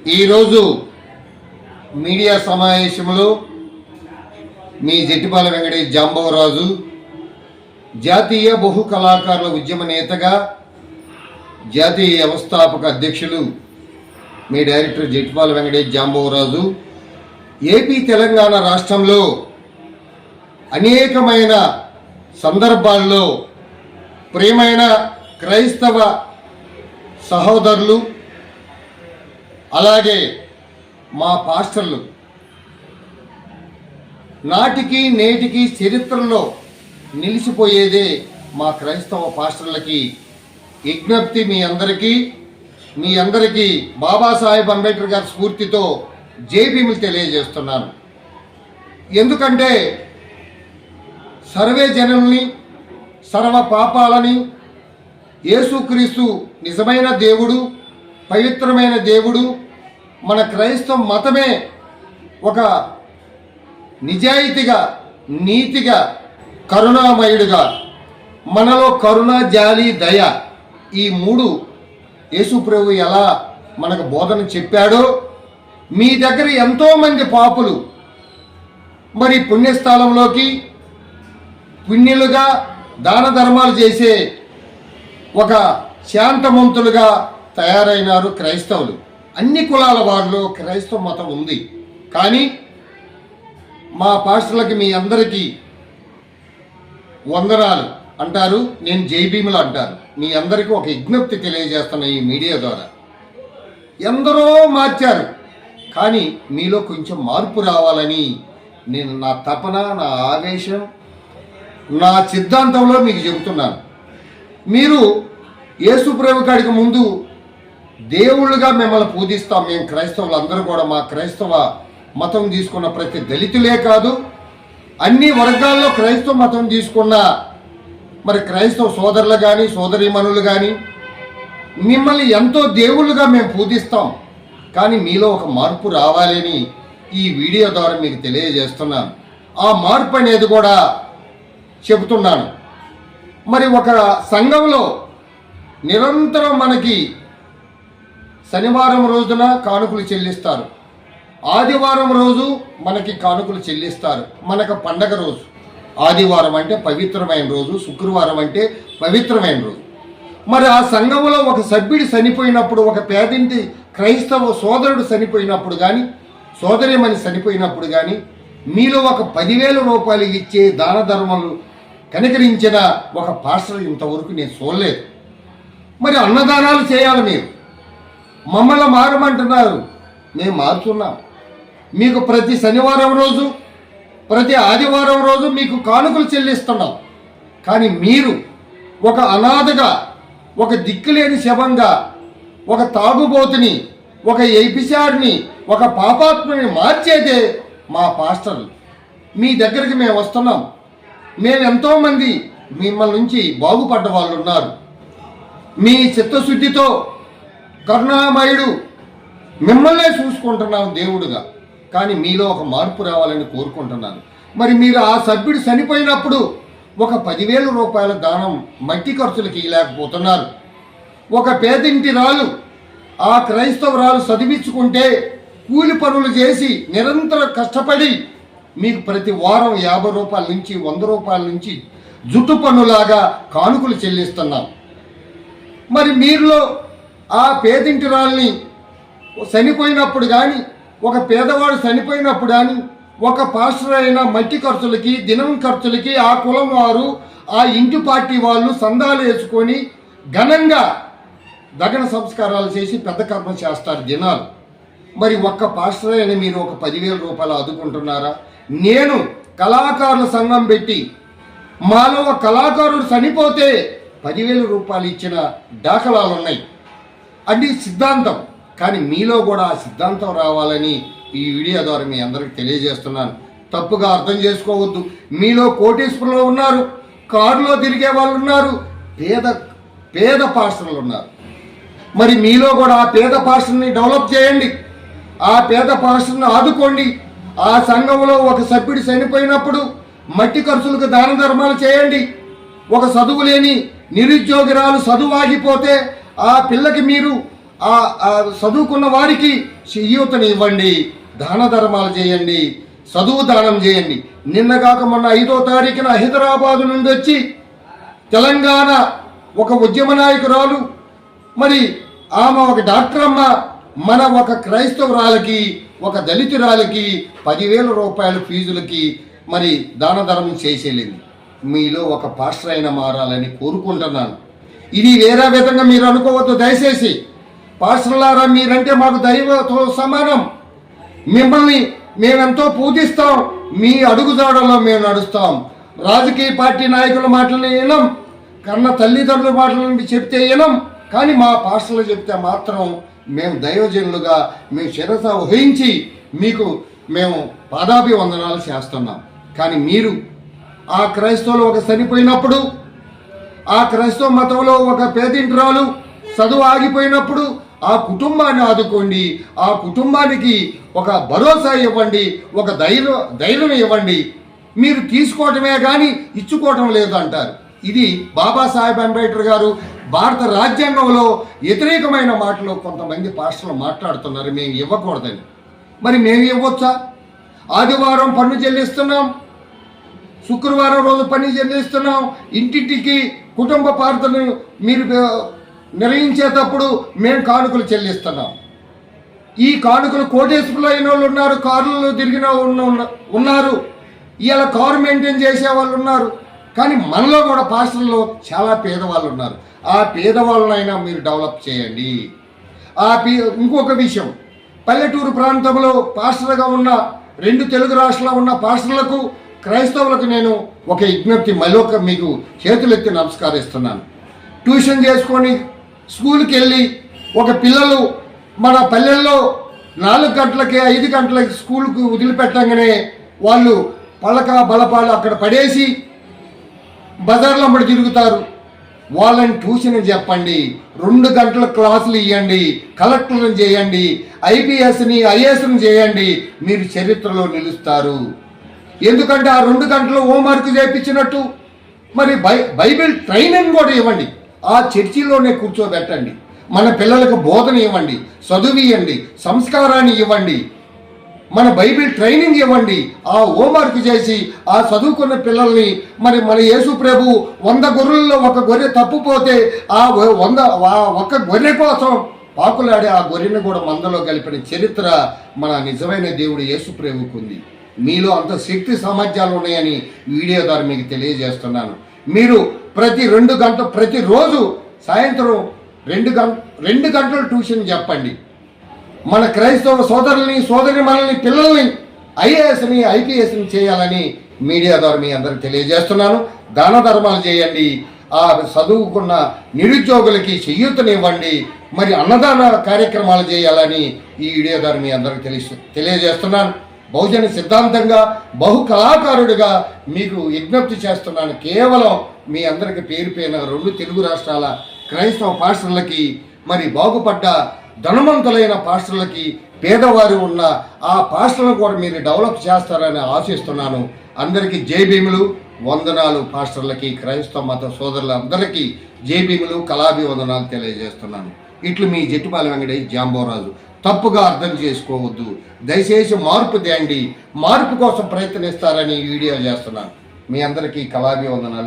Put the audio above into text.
ఈరోజు మీడియా సమావేశంలో మీ జట్టిపాల వెంకటేష్ జాంబవరాజు జాతీయ బహు కళాకారుల ఉద్యమ నేతగా జాతీయ వ్యవస్థాపక అధ్యక్షులు మీ డైరెక్టర్ జట్టిపాల వెంకటేష్ జాంబవరాజు ఏపీ తెలంగాణ రాష్ట్రంలో అనేకమైన సందర్భాల్లో ప్రియమైన క్రైస్తవ సహోదరులు అలాగే మా పాస్టర్లు నాటికి నేటికి చరిత్రలో నిలిచిపోయేదే మా క్రైస్తవ పాస్టర్లకి విజ్ఞప్తి. మీ అందరికీ బాబాసాహెబ్ అంబేద్కర్ గారి స్ఫూర్తితో జైభీములు తెలియజేస్తున్నాను. ఎందుకంటే సర్వే జనుల్ని సర్వ పాపాలని యేసుక్రీస్తు నిజమైన దేవుడు, పవిత్రమైన దేవుడు, మన క్రైస్తవ మతమే ఒక నిజాయితీగా నీతిగా కరుణామయుడిగా మనలో కరుణ జాలి దయ ఈ మూడు యేసు ప్రభు ఎలా మనకు బోధన చెప్పాడో మీ దగ్గర ఎంతోమంది పాపులు మరి పుణ్యస్థలంలోకి పుణ్యులుగా దాన ధర్మాలు చేసే ఒక శాంతమంతులుగా తయారైనారు క్రైస్తవులు. అన్ని కులాల వారిలో క్రైస్తవ మతం ఉంది. కానీ మా పాస్టర్లకి మీ అందరికీ వందనాలు అంటారు, నేను జైభీములు అంటారు. మీ అందరికీ ఒక విజ్ఞప్తి తెలియజేస్తున్న ఈ మీడియా ద్వారా. ఎందరో మార్చారు, కానీ మీలో కొంచెం మార్పు రావాలని నేను నా తపన, నా ఆవేశం, నా సిద్ధాంతంలో మీకు చెబుతున్నాను. మీరు యేసు ప్రభు కాడికి ముందు దేవుళ్ళుగా మిమ్మల్ని పూజిస్తాం. మేము క్రైస్తవులు అందరూ కూడా మా క్రైస్తవ మతం తీసుకున్న ప్రతి దళితులే కాదు, అన్ని వర్గాల్లో క్రైస్తవ మతం తీసుకున్న మరి క్రైస్తవ సోదరులు కానీ సోదరీమణులు కానీ మిమ్మల్ని ఎంతో దేవుళ్ళుగా మేము పూజిస్తాం. కానీ మీలో ఒక మార్పు రావాలని ఈ వీడియో ద్వారా మీకు తెలియజేస్తున్నాను. ఆ మార్పు అనేది కూడా చెబుతున్నాను. మరి ఒక సంఘంలో నిరంతరం మనకి శనివారం రోజున కానుకలు చెల్లిస్తారు, ఆదివారం రోజు మనకి కానుకలు చెల్లిస్తారు. మనకు పండగ రోజు ఆదివారం అంటే పవిత్రమైన రోజు, శుక్రవారం అంటే పవిత్రమైన రోజు. మరి ఆ సంఘంలో ఒక సభ్యుడు చనిపోయినప్పుడు, ఒక పేదింటి క్రైస్తవ సోదరుడు చనిపోయినప్పుడు కానీ సోదరిమణి చనిపోయినప్పుడు కానీ మీలో ఒక 10,000 రూపాయలు ఇచ్చే దాన ధర్మాలు కనికరించిన ఒక పాస్టర్ ఇంతవరకు నేను చూడలేదు. మరి అన్నదానాలు చేయాలి. మీరు మమ్మల్ని మారమంటున్నారు, మేము మారుతున్నాం. మీకు ప్రతి శనివారం రోజు ప్రతి ఆదివారం రోజు మీకు కానుకలు చెల్లిస్తున్నాం. కానీ మీరు ఒక అనాథగా, ఒక దిక్కులేని శవంగా, ఒక తాగుబోతుని, ఒక ఎపిసాడిని, ఒక పాపాత్మని మార్చేదే మా పాస్టర్లు. మీ దగ్గరికి మేము వస్తున్నాం. మేము ఎంతోమంది మిమ్మల్ని నుంచి బాగుపడ్డ వాళ్ళు ఉన్నారు. మీ చిత్తశుద్ధితో కరుణామయుడు మిమ్మల్నే చూసుకుంటున్నాం దేవుడుగా. కానీ మీలో ఒక మార్పు రావాలని కోరుకుంటున్నాను. మరి మీరు ఆ సభ్యుడు చనిపోయినప్పుడు ఒక 10,000 రూపాయల దానం మట్టి ఖర్చులకి ఇవ్వలేకపోతున్నారు. ఒక పేదింటి రాలు, ఆ క్రైస్తవరాలు చదివించుకుంటే కూలి పనులు చేసి నిరంతరం కష్టపడి మీకు ప్రతి వారం 50 రూపాయల నుంచి 100 రూపాయల నుంచి జుట్టు పన్నులాగా కానుకలు చెల్లిస్తున్నాం. మరి మీరులో ఆ పేదింటి రాళ్ళని చనిపోయినప్పుడు కానీ, ఒక పేదవాడు చనిపోయినప్పుడు కానీ, ఒక పాస్టర్ అయిన మట్టి ఖర్చులకి, దినం ఖర్చులకి ఆ కులం వారు, ఆ ఇంటి పార్టీ వాళ్ళు సందాలు వేసుకొని ఘనంగా దగన సంస్కారాలు చేసి పెద్ద కర్మ చేస్తారు దినాలు. మరి ఒక్క పాస్టర్ అయిన మీరు ఒక 10,000 రూపాయలు ఆదుకుంటున్నారా? నేను కళాకారుల సంఘం పెట్టి మాలో ఒక కళాకారుడు చనిపోతే 10,000 రూపాయలు ఇచ్చిన దాఖలాలు ఉన్నాయి. అది సిద్ధాంతం. కానీ మీలో కూడా ఆ సిద్ధాంతం రావాలని ఈ వీడియో ద్వారా మీ అందరికి తెలియజేస్తున్నాను. తప్పుగా అర్థం చేసుకోవద్దు. మీలో కోటీశ్వరులు ఉన్నారు, కారులో తిరిగే వాళ్ళు ఉన్నారు, పేద పాస్టర్లు ఉన్నారు. మరి మీలో కూడా ఆ పేద పాస్టర్ని డెవలప్ చేయండి, ఆ పేద పాస్టర్ని ఆదుకోండి. ఆ సంఘంలో ఒక సభ్యుడు చనిపోయినప్పుడు మట్టి ఖర్చులకు దాన ధర్మాలు చేయండి. ఒక చదువు లేని నిరుద్యోగిరాలు చదువు ఆగిపోతే ఆ పిల్లకి మీరు ఆ చదువుకున్న వారికి చేయూతని ఇవ్వండి, దాన ధర్మాలు చేయండి, చదువు దానం చేయండి. నిన్నగాక మొన్న 5వ తారీఖున హైదరాబాదు నుండి వచ్చి తెలంగాణ ఒక ఉద్యమ నాయకురాలు, మరి ఆమె ఒక డాక్టర్ అమ్మ, మన ఒక క్రైస్తవురాలకి ఒక దళితురాలకి 10,000 రూపాయల ఫీజులకి మరి దాన ధర్మం చేసేలేదు. మీలో ఒక పాస్టర్ అయినా మారాలని కోరుకుంటున్నాను. ఇది వేరే విధంగా మీరు అనుకోవద్దు దయచేసి. పాస్టర్లారా, మీరంటే మాకు దైవతో సమానం. మిమ్మల్ని మేమెంతో పూజిస్తాం, మీ అడుగుజాడలో మేము నడుస్తాం. రాజకీయ పార్టీ నాయకుల మాటలను వినం, కన్న తల్లిదండ్రుల మాటలను చెప్తే వినం, కానీ మా పాస్టర్లు చెప్తే మాత్రం మేము దైవజనులుగా మేము శిరస వహించి మీకు మేము పాదాభివందనాలు చేస్తున్నాం. కానీ మీరు ఆ క్రైస్తవులు ఒక చనిపోయినప్పుడు, ఆ క్రైస్తవ మతంలో ఒక పేదింట్రాలు చదువు ఆగిపోయినప్పుడు ఆ కుటుంబాన్ని ఆదుకోండి, ఆ కుటుంబానికి ఒక భరోసా ఇవ్వండి, ఒక ధైర్యం ఇవ్వండి. మీరు తీసుకోవటమే కానీ ఇచ్చుకోవటం లేదు అంటారు. ఇది బాబాసాహెబ్ అంబేద్కర్ గారు భారత రాజ్యాంగంలో వ్యతిరేకమైన మాటలు కొంతమంది పాస్టర్లు మాట్లాడుతున్నారు, మేము ఇవ్వకూడదని. మరి మేము ఇవ్వచ్చా? ఆదివారం పన్ను చెల్లిస్తున్నాం, శుక్రవారం రోజు పన్ను చెల్లిస్తున్నాం, ఇంటింటికి కుటుంబ ప్రార్థనలు మీరు నిర్వహించేటప్పుడు మేము కానుకలు చెల్లిస్తున్నాం. ఈ కానుకలు కోటేశ్వరులు అయిన వాళ్ళు ఉన్నారు, కారులు తిరిగిన ఉన్నారు, ఇలా కారు మెయింటైన్ చేసే వాళ్ళు ఉన్నారు. కానీ మనలో కూడా పాస్టర్లో చాలా పేదవాళ్ళు ఉన్నారు. ఆ పేదవాళ్ళనైనా మీరు డెవలప్ చేయండి. ఇంకొక విషయం, పల్లెటూరు ప్రాంతంలో పాస్టర్గా ఉన్న 2 తెలుగు రాష్ట్రాల్లో ఉన్న పాస్టర్లకు, క్రైస్తవులకు నేను ఒక విజ్ఞప్తి మళ్ళీ మీకు చేతులెత్తి నమస్కరిస్తున్నాను. ట్యూషన్ చేసుకొని స్కూల్కి వెళ్ళి ఒక పిల్లలు మన పల్లెల్లో 4 గంటలకి 5 గంటలకి స్కూల్కి వదిలిపెట్టగానే వాళ్ళు పలక బలపాలు అక్కడ పడేసి బజార్లో అమ్మడి తిరుగుతారు. వాళ్ళని ట్యూషన్ చెప్పండి, 2 గంటల క్లాసులు ఇవ్వండి, కలెక్టర్లను చేయండి, ఐపీఎస్ని ఐఏఎస్ని చేయండి, మీరు చరిత్రలో నిలుస్తారు. ఎందుకంటే ఆ 2 గంటలు హోంవర్క్ చేయించినట్టు మరి బైబిల్ ట్రైనింగ్ కూడా ఇవ్వండి. ఆ చర్చిలోనే కూర్చోబెట్టండి, మన పిల్లలకు బోధన ఇవ్వండి, చదువు ఇవ్వండి, సంస్కారాన్ని ఇవ్వండి, మన బైబిల్ ట్రైనింగ్ ఇవ్వండి. ఆ హోంవర్క్ చేసి ఆ చదువుకున్న పిల్లల్ని మరి మన యేసు ప్రభు 100 గొర్రెల్లో 1 గొర్రె తప్పుపోతే ఆ 1 గొర్రె కోసం పాకులాడి ఆ గొర్రెను కూడా మందలో కలిపిన చరిత్ర మన నిజమైన దేవుడు యేసు ప్రభువుకు ఉంది. మీలో అంత శక్తి సామర్థ్యాలు ఉన్నాయని వీడియో ద్వారా మీకు తెలియజేస్తున్నాను. మీరు ప్రతిరోజు సాయంత్రం 2 గంటలు ట్యూషన్ చెప్పండి. మన క్రైస్తవ సోదరి మనల్ని పిల్లల్ని ఐఏఎస్ని ఐపీఎస్ని చేయాలని మీడియా ద్వారా మీ అందరికి తెలియజేస్తున్నాను. దాన ధర్మాలు చేయండి, ఆ చదువుకున్న నిరుద్యోగులకి చేయూతనివ్వండి, మరి అన్నదాన కార్యక్రమాలు చేయాలని ఈ వీడియో ద్వారా మీ అందరికి తెలియజేస్తున్నాను. బహుజన సిద్ధాంతంగా బహు కళాకారుడిగా మీకు విజ్ఞప్తి చేస్తున్నాను. కేవలం మీ అందరికి పేరు పైన 2 తెలుగు రాష్ట్రాల క్రైస్తవ పాస్టర్లకి, మరి బాగుపడ్డ ధనవంతులైన పాస్టర్లకి, పేదవారు ఉన్న ఆ పాస్టర్లను కూడా మీరు డెవలప్ చేస్తారని ఆశిస్తున్నాను. అందరికీ జై భీములు, వందనాలు. పాస్టర్లకి, క్రైస్తవ మత సోదరులందరికీ జై భీములు, కళాభివందనాలు తెలియజేస్తున్నాను. ఇట్లు మీ జట్టుపాలెం వెంకటేష్ జాంబోరాజు. తప్పుగా అర్థం చేసుకోవద్దు, దయచేసి మార్పు తేండి, మార్పు కోసం ప్రయత్నిస్తారని వీడియో చేస్తున్నాను. మీ అందరికీ కళాభివందనాలు.